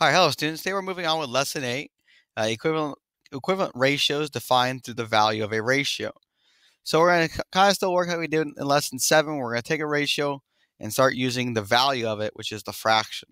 All right, hello students. Today we're moving on with lesson 8, equivalent ratios defined through the value of a ratio. So we're going to kind of still work like we did in lesson 7. We're going to take a ratio and start using the value of it, which is the fraction.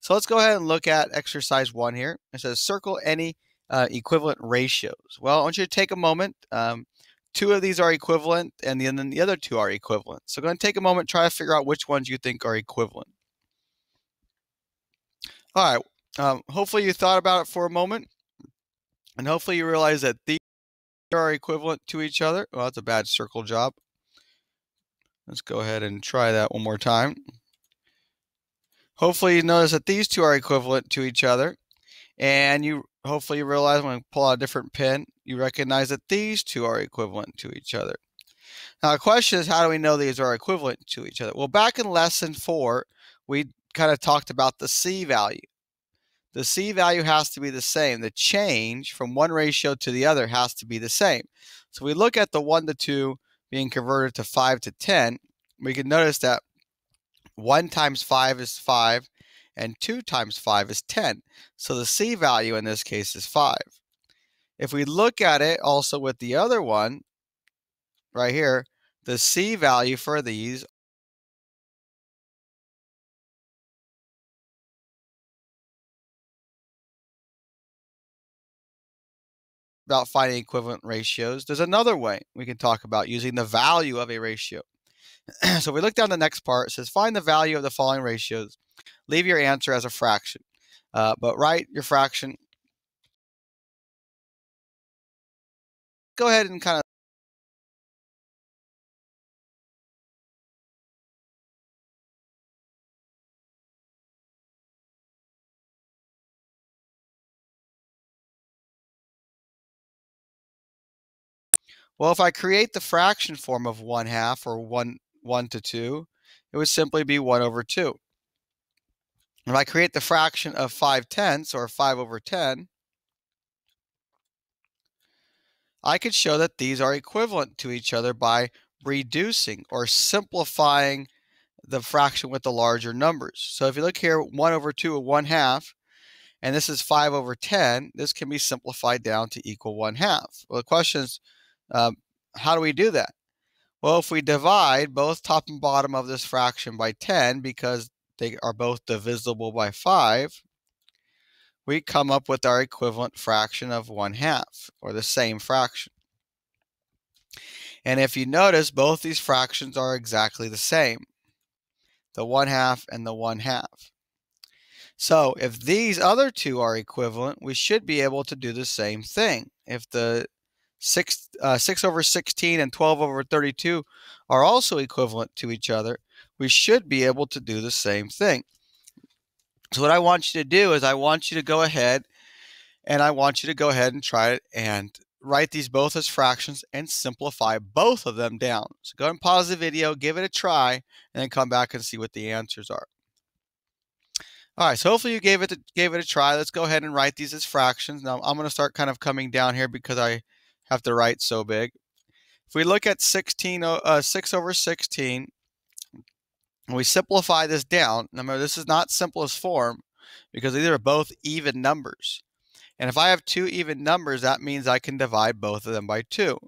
So let's go ahead and look at exercise 1 here. It says circle any equivalent ratios. Well, I want you to take a moment. 2 of these are equivalent, and then the other 2 are equivalent. So go ahead and take a moment, try to figure out which ones you think are equivalent. All right, hopefully you thought about it for a moment, and hopefully you realize that these are equivalent to each other. Well, that's a bad circle job. Let's go ahead and try that one more time. Hopefully you notice that these 2 are equivalent to each other, and hopefully you realize when I pull out a different pen, you recognize that these 2 are equivalent to each other. Now the question is, how do we know these are equivalent to each other? Well, back in lesson 4, we kind of talked about the C value. The C value has to be the same. The change from one ratio to the other has to be the same. So we look at the 1 to 2 being converted to 5 to 10. We can notice that 1 times 5 is 5, and 2 times 5 is 10. So the C value in this case is 5. If we look at it also with the other one, right here, the C value for these about finding equivalent ratios, there's another way we can talk about using the value of a ratio. So we look down the next part. It says find the value of the following ratios. Leave your answer as a fraction, but write your fraction. Go ahead and kind of well, if I create the fraction form of 1/2 or 1 to 2, it would simply be 1 over 2. If I create the fraction of 5/10 or 5 over 10, I could show that these are equivalent to each other by reducing or simplifying the fraction with the larger numbers. So if you look here, 1 over 2 or 1/2, and this is 5 over 10, this can be simplified down to equal 1/2. Well, the question is, how do we do that? Well, if we divide both top and bottom of this fraction by 10, because they are both divisible by 5, we come up with our equivalent fraction of 1/2, or the same fraction. And if you notice, both these fractions are exactly the same, the 1/2 and the 1/2. So if these other 2 are equivalent, we should be able to do the same thing. If the 6 over 16 and 12 over 32 are also equivalent to each other, we should be able to do the same thing. So what I want you to do is I want you to go ahead and try it and write these both as fractions and simplify both of them down. So go ahead and pause the video, give it a try, and then come back and see what the answers are. All right, so hopefully you gave it a try. Let's go ahead and write these as fractions. Now I'm going to start kind of coming down here because I have to write so big. If we look at 6 over 16, and we simplify this down, remember this is not simplest form because these are both even numbers. And if I have 2 even numbers, that means I can divide both of them by 2.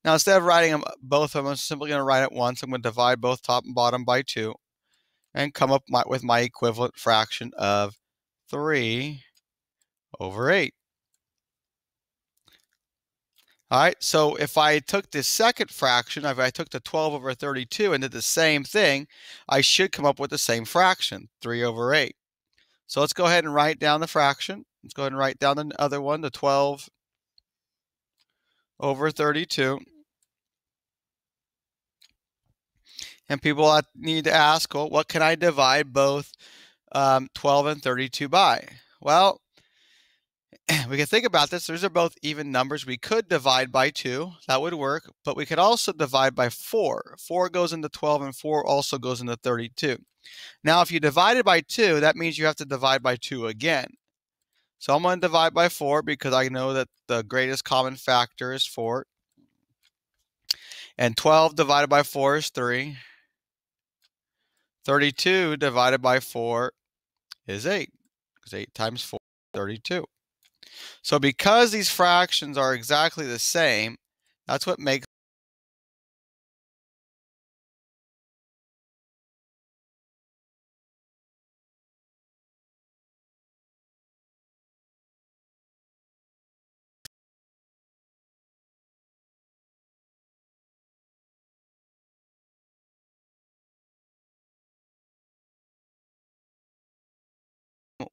Now instead of writing them both of them, I'm simply going to write it once. I'm going to divide both top and bottom by 2 and come up with my equivalent fraction of 3 over 8. All right, so if I took this second fraction, if I took the 12 over 32 and did the same thing, I should come up with the same fraction, 3 over 8. So let's go ahead and write down the fraction. Let's go ahead and write down the other one, the 12 over 32. And people need to ask, well, what can I divide both 12 and 32 by? Well, we can think about this. These are both even numbers. We could divide by 2. That would work. But we could also divide by 4. 4 goes into 12 and 4 also goes into 32. Now, if you divide it by 2, that means you have to divide by 2 again. So I'm going to divide by 4 because I know that the greatest common factor is 4. And 12 divided by 4 is 3. 32 divided by 4 is 8. because 8 times 4 is 32. So because these fractions are exactly the same, that's what makes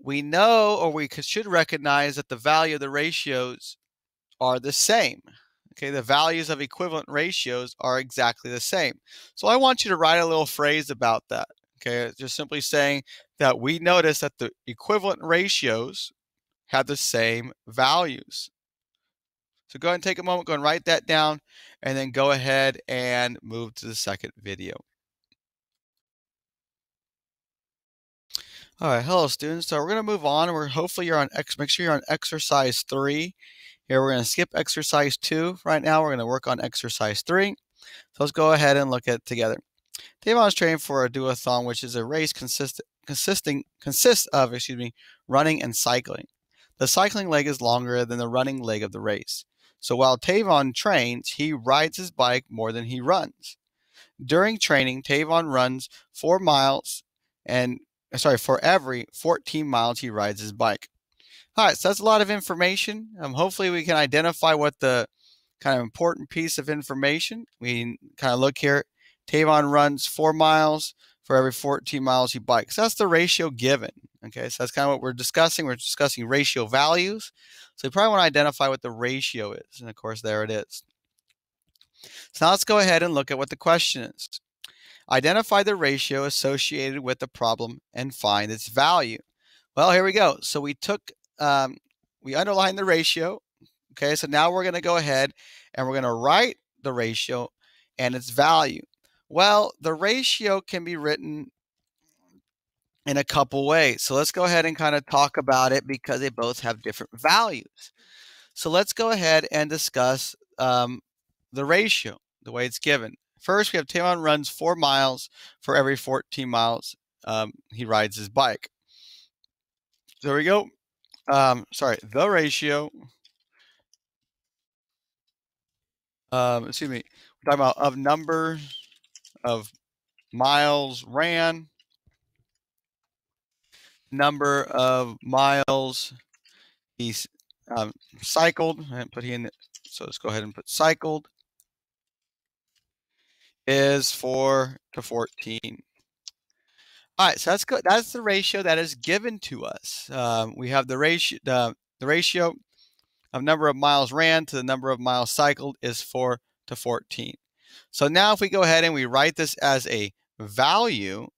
we know, or we should recognize, that the value of the ratios are the same. Okay, the values of equivalent ratios are exactly the same. So I want you to write a little phrase about that. Okay, just simply saying that we notice that the equivalent ratios have the same values. So go ahead and take a moment, go and write that down, and then go ahead and move to the second video. All right, hello students. So we're going to move on. Hopefully you're on make sure you're on exercise 3. Here we're going to skip exercise 2 right now. We're going to work on exercise 3. So let's go ahead and look at it together. Tavon is training for a duathlon, which is a race consists of running and cycling. The cycling leg is longer than the running leg of the race. So while Tavon trains, he rides his bike more than he runs. During training, Tavon runs 4 miles for every 14 miles he rides his bike. All right, so that's a lot of information. Hopefully we can identify what the kind of important piece of information. We kind of look here. Tavon runs 4 miles for every 14 miles he bikes. That's the ratio given. Okay, so that's kind of what we're discussing. We're discussing ratio values. So you probably want to identify what the ratio is. And of course, there it is. So now let's go ahead and look at what the question is. Identify the ratio associated with the problem and find its value. Well, here we go. So we underlined the ratio. Okay, so now we're going to go ahead and we're going to write the ratio and its value. Well, the ratio can be written in a couple ways. So let's go ahead and kind of talk about it because they both have different values. So let's go ahead and discuss the ratio, the way it's given. First, we have Tavon runs 4 miles for every 14 miles he rides his bike. There we go. The ratio. We're talking about of number of miles ran, number of miles he cycled. I didn't put he in it, so let's go ahead and put cycled is 4 to 14. All right, so that's good. That's the ratio that is given to us. We have the ratio of number of miles ran to the number of miles cycled is 4 to 14. So now if we go ahead and we write this as a value,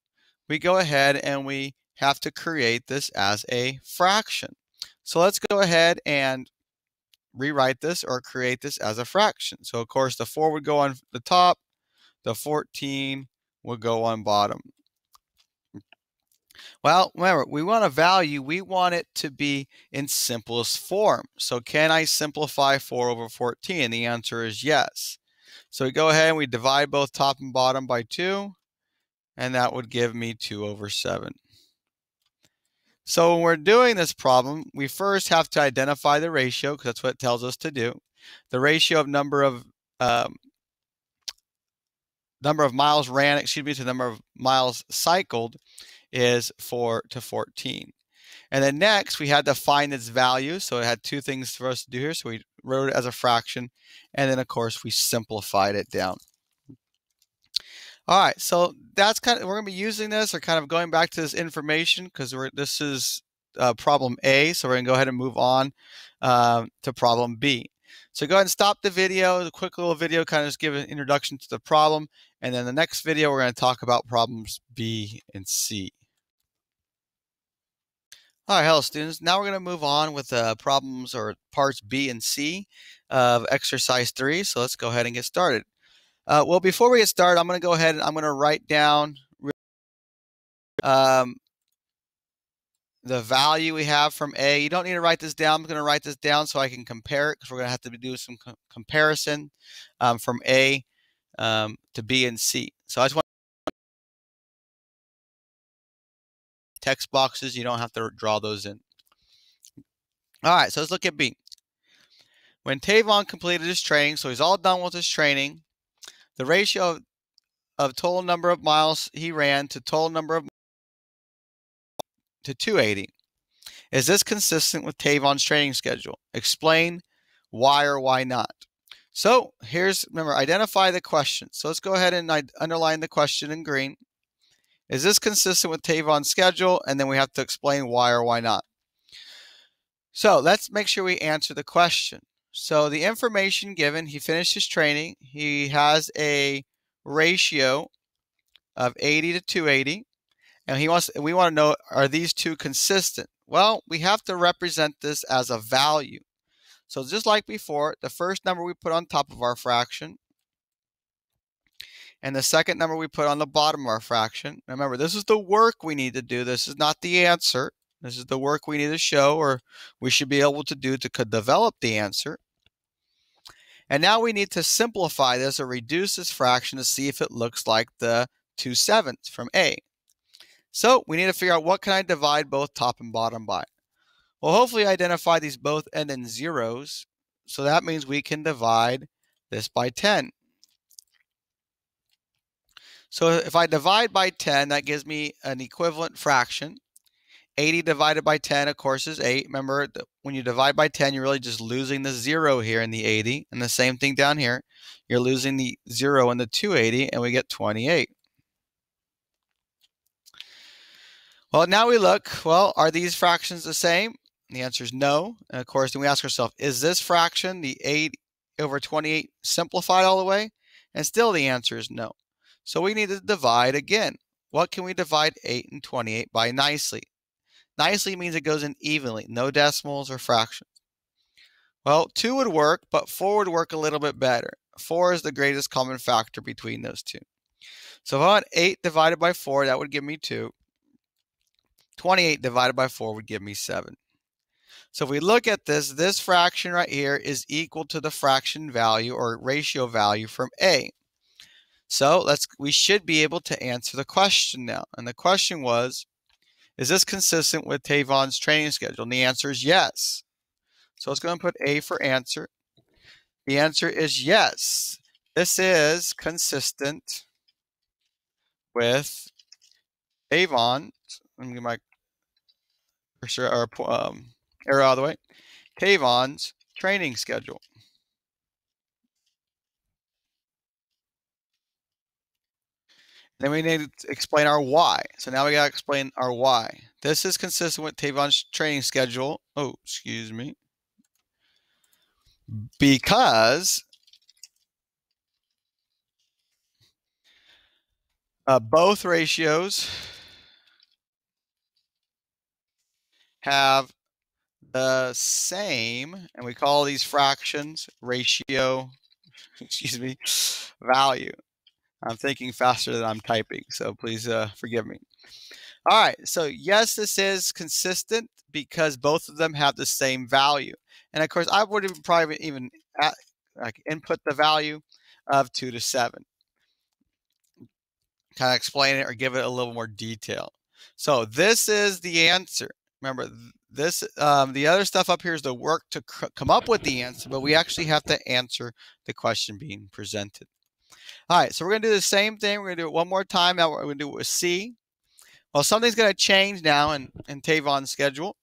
we go ahead and we have to create this as a fraction. So let's go ahead and rewrite this or create this as a fraction. So of course the 4 would go on the top, the 14 would go on bottom. Well, remember, we want a value. We want it to be in simplest form. So can I simplify 4 over 14? The answer is yes. So we go ahead and we divide both top and bottom by 2, and that would give me 2 over 7. So when we're doing this problem, we first have to identify the ratio, because that's what it tells us to do. The ratio of number of miles ran, to the number of miles cycled is 4 to 14. And then next, we had to find its value. So it had 2 things for us to do here. So we wrote it as a fraction. And then, of course, we simplified it down. All right, so that's we're going to be using this or kind of going back to this information because this is problem A. So we're going to go ahead and move on to problem B. So go ahead and stop the video, the quick little video, kind of just give an introduction to the problem. And then the next video, we're going to talk about problems B and C. All right, hello students. Now we're going to move on with problems or parts B and C of exercise 3. So let's go ahead and get started. Well, before we get started, I'm going to go ahead and I'm going to write down the value we have from A. You don't need to write this down. I'm going to write this down so I can compare it because we're going to have to do some comparison from A to B and C. So I just want text boxes. You don't have to draw those in. All right, so let's look at B. When Tavon completed his training, so he's all done with his training, the ratio of total number of miles he ran to total number of to 280. Is this consistent with Tavon's training schedule? Explain why or why not. So remember, identify the question. So let's go ahead and underline the question in green. Is this consistent with Tavon's schedule? And then we have to explain why or why not. So let's make sure we answer the question. So the information given, he finished his training. He has a ratio of 80 to 280. And we want to know, are these two consistent? Well, we have to represent this as a value. So just like before, the first number we put on top of our fraction, and the second number we put on the bottom of our fraction. Remember, this is the work we need to do. This is not the answer. This is the work we need to show, or we should be able to do to develop the answer. And now we need to simplify this or reduce this fraction to see if it looks like the 2/7 from A. So we need to figure out, what can I divide both top and bottom by? Well, hopefully identify these both end in zeros. So that means we can divide this by 10. So if I divide by 10, that gives me an equivalent fraction. 80 divided by 10, of course, is 8. Remember, when you divide by 10, you're really just losing the 0 here in the 80. And the same thing down here. You're losing the 0 in the 280, and we get 28. Well, now we look, well, are these fractions the same? And the answer is no. And of course, then we ask ourselves, is this fraction, the 8 over 28, simplified all the way? And still the answer is no. So we need to divide again. What can we divide 8 and 28 by nicely? Nicely means it goes in evenly, no decimals or fractions. Well, 2 would work, but 4 would work a little bit better. 4 is the greatest common factor between those two. So if I want 8 divided by 4, that would give me 2. 28 divided by 4 would give me 7. So if we look at this fraction right here is equal to the fraction value or ratio value from A. So we should be able to answer the question now. And the question was, is this consistent with Tavon's training schedule? And the answer is yes. So let's go and put A for answer. The answer is yes. This is consistent with Tavon. Let me get my cursor or arrow out of the way. Tavon's training schedule. Then we need to explain our why. So now we got to explain our why. This is consistent with Tavon's training schedule. Oh, excuse me. Because both ratios have the same, and we call these fractions ratio, excuse me, value. I'm thinking faster than I'm typing, so please forgive me. All right, so yes, this is consistent because both of them have the same value. And of course, I would probably even input the value of 2 to 7. Kind of explain it or give it a little more detail. So this is the answer. Remember, this the other stuff up here is the work to come up with the answer, but we actually have to answer the question being presented. All right, so we're going to do the same thing. We're going to do it one more time. Now we're going to do it with C. Well, something's going to change now in Tavon's schedule.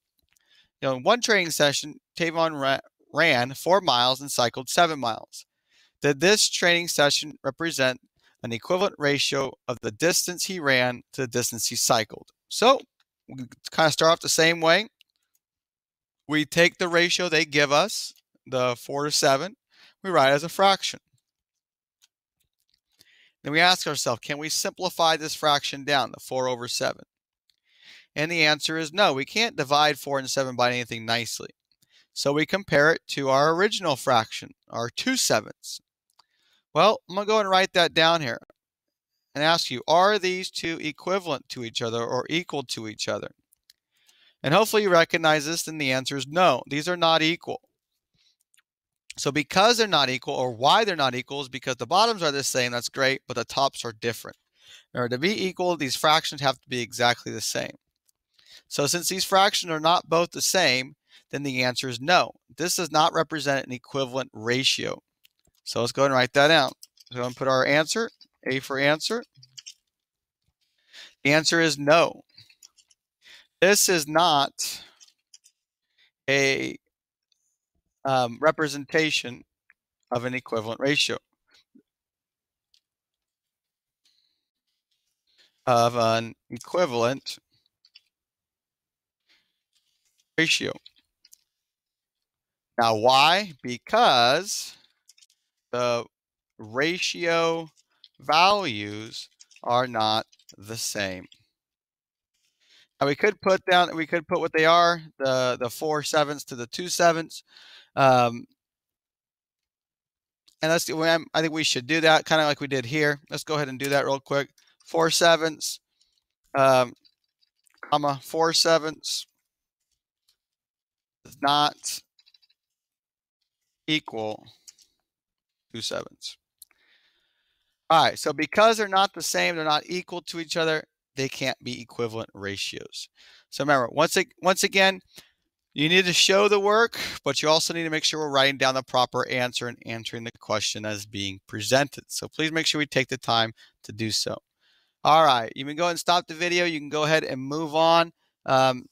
In one training session, Tavon ran 4 miles and cycled 7 miles. Did this training session represent an equivalent ratio of the distance he ran to the distance he cycled? So we kind of start off the same way. We take the ratio they give us, the 4 to 7. We write it as a fraction. Then we ask ourselves, can we simplify this fraction down, the 4 over 7? And the answer is no. We can't divide 4 and 7 by anything nicely. So we compare it to our original fraction, our 2/7. Well, I'm going to go and write that down here and ask you, are these two equivalent to each other or equal to each other? And hopefully you recognize this, and the answer is no. These are not equal. So because they're not equal, or why they're not equal, is because the bottoms are the same. That's great, but the tops are different. In order to be equal, these fractions have to be exactly the same. So since these fractions are not both the same, then the answer is no. This does not represent an equivalent ratio. So let's go ahead and write that down. So we're going to put our answer, A for answer. The answer is no. This is not a representation of an equivalent ratio. Of an equivalent ratio. Now, why? Because the ratio values are not the same. Now we could put what they are, the 4/7 to the 2/7. And let's do, I think we should do that kind of like we did here. Let's go ahead and do that real quick. 4/7, comma 4/7 does not equal 2/7. All right, so because they're not the same, they're not equal to each other, they can't be equivalent ratios. So remember, once again, you need to show the work, but you also need to make sure we're writing down the proper answer and answering the question as being presented. So please make sure we take the time to do so. All right, you can go ahead and stop the video. You can go ahead and move on to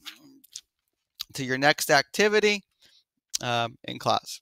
your next activity in class.